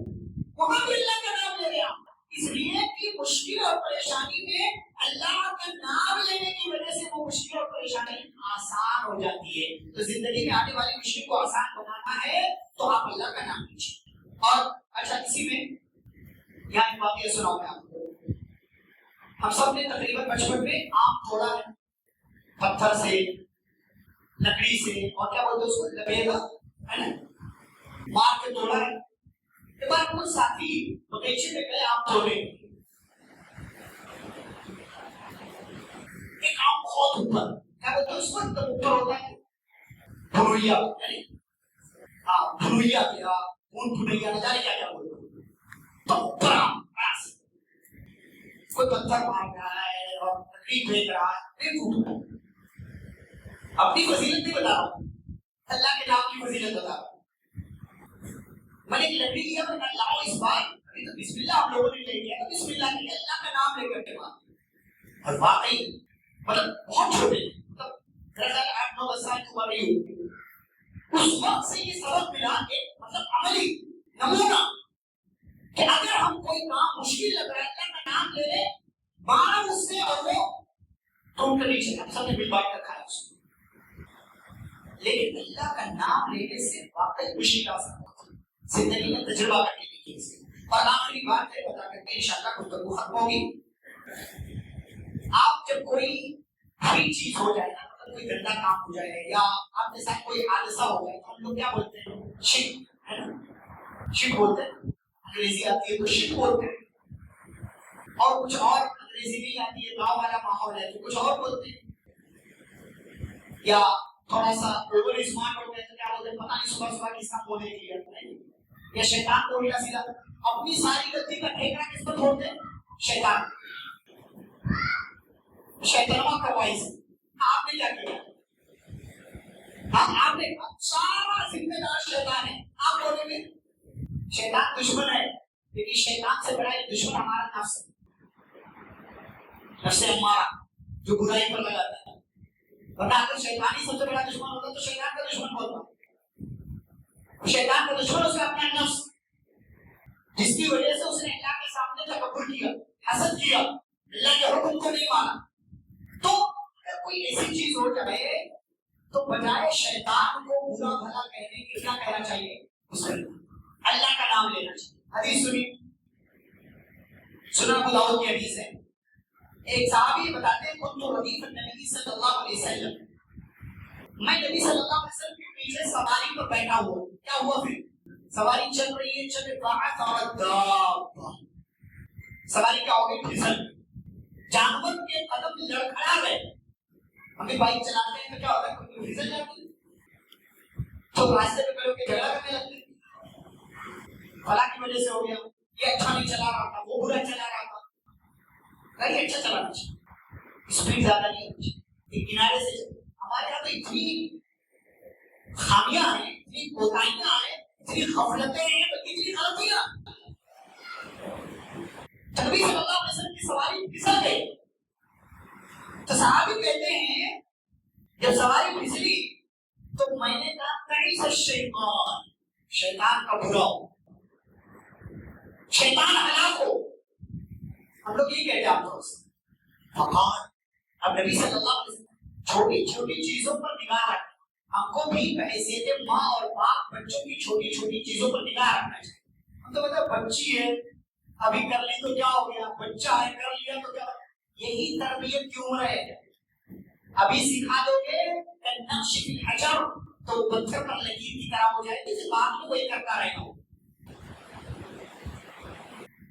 وہاں بھی اللہ کا نام لے رہے ہیں، اس لیے کہ مشکل اور پریشانی میں اللہ کا نام لینے کی وجہ سے وہ مشکل اور پریشانی آسان ہو جاتی ہے۔ تو زندگی میں آنے والی مشکل کو آسان بنانا ہے تو آپ اللہ کا نام لیجیے۔ اور اچھا اسی میں یہاں ایک واقعہ سناؤں میں آپ کو۔ ہم سب نے تقریباً بچپن میں آم توڑا ہے، پتھر سے، لکڑی سے، اور کیا بولتے اس کو، لبیدا ہے نا، مار کے توڑا ہے۔ ایک بار کچھ ساتھی بغیچے میں گئے آم توڑنے، ایک آم بہت اوپر، کیا بولتے اس کو، ایک اوپر ہوتا ہے بھرویا، یعنی ہاں بھرویا کیا اون بھرویا نہ جانے کیا کیا بولتے تو اوپر آم، کوئی پتھر مار رہا ہے اور لکڑی پھینک رہا ہے، نہیں ٹوٹ رہا۔ اپنی فضیلت نہیں بتا رہا ہوں، اللہ کے نام کی فضیلت بتا رہا ہوں۔ میں نے ایک لکڑی لیا، میں نے لاؤ اس بار، ابھی تو بسم اللہ ہم لوگوں نے لے لیا، تو بسم اللہ کے اللہ کا نام لے کر کے مار، اور واقعی مطلب بہت چھوٹے، مطلب 8-9 سال کی عمر نہیں ہوئی۔ اس وقت سے یہ سبق ملا کہ مطلب عملی نمونہ کہ اگر ہم کوئی کام مشکل لگ رہا ہے اللہ کا نام لے لے، مارا اس سے اور وہ ٹوٹ کر نیچے، ہم سب نے مل بانٹ کر کھایا اس کو۔ لیکن اللہ کا نام لینے سے واقعی خوشی آ سکتی ہے، زندگی میں تجربہ کر کے دیکھیے اسے۔ اور آخری بات ہے بتا کر کے انشاءاللہ گفتگو ختم ہوگی۔ آپ جب کوئی بری چیز ہو جائے نا، مطلب کوئی گندا کام ہو جائے یا آپ کے ساتھ کوئی حادثہ ہو جائے تو ہم لوگ کیا بولتے ہیں؟ شک، ہے نا، شک بولتے ہیں، انگریزی آتی ہے تو شک بولتے ہیں، اور کچھ اور انگریزی نہیں آتی ہے، گاؤں والا ماحول ہے تو کچھ اور بولتے ہیں، یا تھوڑا سا اوور اسمارٹ ہوتے ہیں تو کیا بولتے ہیں، پتہ نہیں صبح صبح کس کا بولنے کی ہے، یا شیطان کو الٹا سیدھا، اپنی ساری غلطی کا ٹھیکہ کس پر چھوڑتے ہیں؟ شیطان، شیطانہ کا وائس۔ آپ نے کیا کیا؟ آپ نے سارا ذمہ دار شیطان ہے، آپ بولیں گے شیطان دشمن ہے، لیکن شیطان سے بڑا ایک دشمن ہمارا نفس ہے، نفس ہمارا جو برائی پر لگاتا ہے. ورنہ اگر شیطان ہی سب سے بڑا دشمن ہوتا تو شیطان کا دشمن ہوتا. شیطان کا دشمن اس کا اپنا نفس، جس کی وجہ سے اس نے اللہ کے سامنے تکبر کیا، حسد کیا، اللہ کے حکم کو نہیں مانا. تو اگر کوئی ایسی چیز ہو جائے تو بجائے شیطان کو برا بھلا کہنے کے کیا کہنا چاہیے؟ اللہ کا نام لینا چاہیے. حدیث سنی، سنن ابو داؤد کی حدیث ہے. ایک صحابی بتاتے ہیں كنت ردیف النبی صلی اللہ علیہ وسلم، میں نبی صلی اللہ علیہ وسلم کے پیچھے سواری پر بیٹھا ہوا. کیا ہوا پھر؟ سواری چل رہی ہے، چل سواری کیا ہو گئی؟ پھسل. جانور کے قدم لڑکھڑا گئے. ہم بھی بائک چلاتے ہیں تو کیا ہوتا ہے؟ کبھی پھسل جاتی ہے تو راستے میں کھڑے ہو کے جھگڑا کرنے لگتے ہیں، فلاں کی وجہ سے ہو گیا، یہ اچھا نہیں چلا رہا تھا، وہ برا چلا رہا تھا. گاڑی اچھا چلانا چاہیے، اسپیڈ زیادہ نہیں ہونی چاہیے، ایک کنارے سے. ہمارے یہاں تو اتنی خامیاں ہیں، اتنی کوتاہیاں ہیں، اتنی غفلتیں ہیں، اتنی غلطیاں. نبی صلی اللہ علیہ وسلم کی سواری پھسل گئی تو صحابی کہتے ہیں جب سواری پھسلی تو میں نے کہا تعیس الشیطان، شیطان کا برا ہو، شیطان ہلاک ہو. ہم لوگ یہ کہتے ہیں آپ کو. فقال، اب نبی صلی اللہ علیہ وسلم چھوٹی چھوٹی چیزوں پر نگاہ رکھیں. ہم کو بھی بحیثیت ماں اور باپ بچوں کی چھوٹی چھوٹی چیزوں پر نگاہ رکھنا چاہیے. ہم تو مطلب بچی ہے ابھی کر لی تو کیا ہو گیا، بچہ ہے کر لیا تو کیا. یہی تربیت کی عمر ہے. ابھی سکھا دو گے نقش فی الحجر تو پتھر پر لکیر کی طرح ہو جائے گی، بعد میں وہی کرتا رہے گا.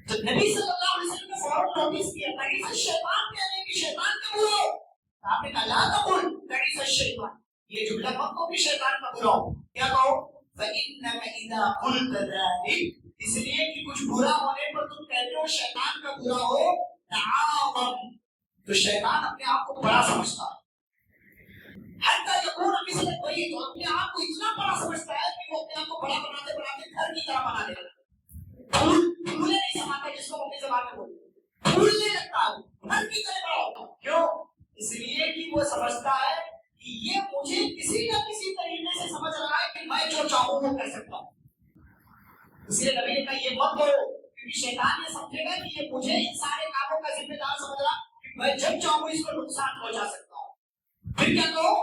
تو نبی صلی اللہ علیہ وسلم نے فوراً نوٹس کیا تعیس الشیطان کہنے کی، شیطان کا برا ہو. آپ نے کہا لا تقل تعیس الشیطان، یہ جملہ مت کو بھی شیطان کا برا ہو. کیا کہو؟ فإنك إذا قلت ذلك، اس لیے کہ کچھ برا ہونے پر تم کہتے ہو شیطان کا برا ہو، تعاظم، تو شیطان اپنے آپ کو بڑا سمجھتا ہے. حتی یکون مثل البیت، تو اپنے آپ کو اتنا بڑا سمجھتا ہے کہ وہ اپنے آپ کو بڑا بناتے بناتے گھر کی طرح بنا دیتا ہے. پھولے نہیں سماتا جس کو اپنی زبان میں بولتے، پھولنے لگتا ہے، گھر کی طرح بڑا ہوتا. کیوں؟ اس لیے کہ وہ سمجھتا ہے کہ یہ مجھے کسی نہ کسی طریقے سے سمجھ رہا ہے کہ میں جو چاہوں وہ کر سکتا ہوں. اس لیے نبی نے کہا یہ مت کرو، کیونکہ شیطان یہ سمجھے گا کہ یہ مجھے ان سارے کاموں کا ذمہ دار سمجھ رہا کہ میں جب چاہوں اس کو نقصان پہنچا سکتا ہوں. پھر کیا کہو؟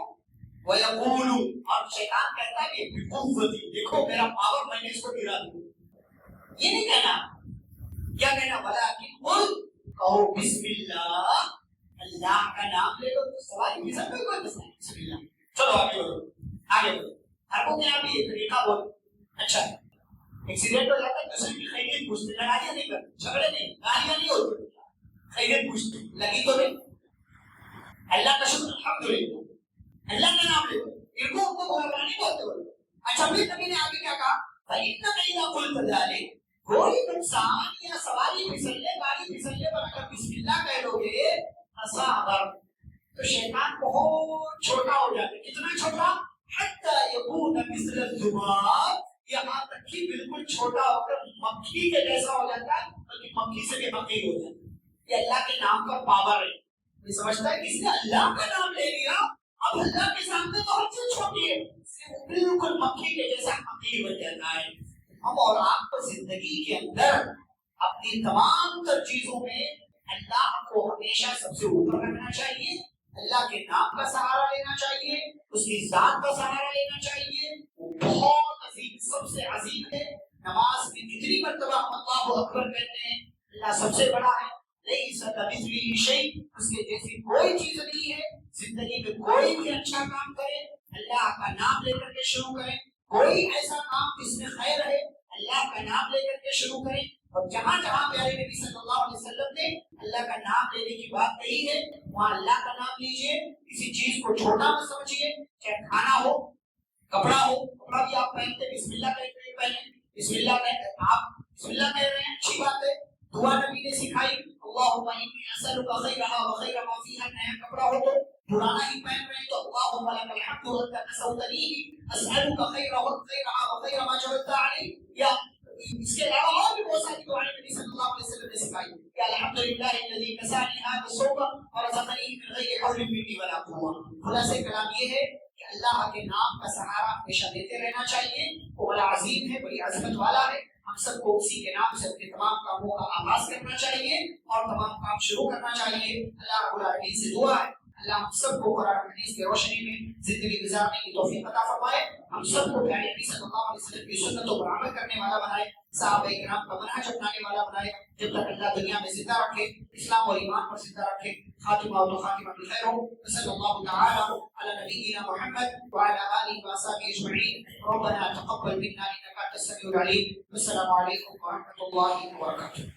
وَيَقُولُ، اور شیطان کہتا ہے کہ بِقُوَّتِي، دیکھو میرا پاور، میں نے اس کو گرا دیا. یہ نہیں کہنا. کیا کہنا؟ وَلَٰكِنْ قُلْ، کہو بسم اللہ، اللہ کا نام لے لو. سوال پھسل میں کوئی مسئلہ نہیں، بسم اللہ. چلو آگے بڑھو، آگے بڑھو. ہر کو کیا بھی طریقہ بول. اچھا ایکسیڈنٹ ہو جاتا ہے، دوسرے کی خیریت پوچھتے، لڑائیاں نہیں کرتے، جھگڑے نہیں، گالیاں نہیں ہوتی، خیریت پوچھتے، لگی تو نہیں. اللہ کا شکر الحمدللہ، اللہ کا نام لے لو، ان کو برا نہیں بولتے ہو. اچھا پھر نبی نے آگے کیا کہا؟ فَإِنَّكَ إِذَا قُلْتَ ذَلِكَ، کوئی نقصان یا سواری پھسلنے، گاڑی پھسلنے پر اگر بسم اللہ کہہ لو گے اصابر، تو شیطان بہت چھوٹا ہو جاتا ہے. کتنا چھوٹا؟ حتی یکون مثل الذباب، یہاں تک کہ بالکل چھوٹا ہو کر مکھی کے جیسا ہو جاتا ہے، بلکہ مکھی سے بھی مکھی ہو جاتا ہے. یہ اللہ کے نام کا پاور ہے. یہ سمجھتا ہے کہ اس نے اللہ کا نام لے لیا، اب اللہ کے سامنے تو ہر چیز چھوٹی ہے، بالکل مکھی کے جیسا مکھی بن جاتا ہے. ہم اور آپ کو زندگی کے اندر اپنی تمام تر چیزوں میں اللہ کو ہمیشہ سب سے اوپر رکھنا چاہیے، اللہ کے نام کا سہارا لینا چاہیے، اس کی ذات کا سہارا لینا چاہیے. وہ بہت عظیم، سب سے عظیم ہے. نماز میں کتنی مرتبہ ہم اللہ اکبر کہتے ہیں، اللہ سب سے بڑا ہے. لیس کمثلہ شیء، اس کے جیسی کوئی چیز نہیں ہے. زندگی میں کوئی بھی اچھا کام کرے، اللہ کا نام لے کر کے شروع کریں. کوئی ایسا کام جس میں خیر ہے، اللہ کا نام لے کر کے شروع کریں. اور جہاں جہاں پیارے نبی صلی اللہ علیہ وسلم نے اللہ کا نام لینے کی بات کہی ہے، وہاں اللہ کا نام لیجئے. کسی چیز کو چھوٹا مت سمجھیے، چاہے کھانا ہو، کپڑا ہو. کپڑا بھی آپ پہنتے بسم اللہ کہہ کے پہنے، بسم اللہ کہتے آپ بسم اللہ کہہ رہے ہیں، اچھی بات ہے. دعا نبی نے سکھائی، اللہم انی اسألک خیرہا وخیر ما فیہا. نیا کپڑا ہو تو پرانا ہی پہن رہے ہیں تو اللہم لک الحمد وانت کسوتنی اسألک خیرہا وخیر ما جعلت علی. یا اس کے علاوہ اور بھی بہت ساری دعائیں نبی صلی اللہ علیہ وسلم نے سکھائی کہ الحمدللہ الذی کسانی هذا الصوم ورزقنی من غیر حول منی ولا قوة. خلاصہ کلام یہ ہے کہ اللہ کے نام کا سہارا ہمیشہ دیتے رہنا چاہیے. وہ بڑا عظیم ہے, بڑی عظمت والا ہے. ہم سب کو اسی کے نام سے اپنے تمام کاموں کا آغاز کرنا چاہیے اور تمام کام شروع کرنا چاہیے. اللہ رب العالمین سے دعا ہے اللہ ہم سب کو قرآن حدیث کی روشنی میں زندگی گزارنے کی توفیق عطا فرمائے. ہم سب کو پیارے نبی صلی اللہ علیہ وسلم کی سنتوں پر عمل کرنے والا بنائے, صحابہ کرام کا منہج اپنانے والا بنائے, جب تک اللہ دنیا میں زندہ رکھے, اسلام اور ایمان پر زندہ رکھے. خاتمہ و خاتمہ بالخیر ہو. صلی اللہ تعالی علی نبینا محمد وعلى آلہ وصحبہ اجمعین. ربنا تقبل منا انک انت السمیع العلیم. السلام علیکم ورحمۃ اللہ وبرکاتہ.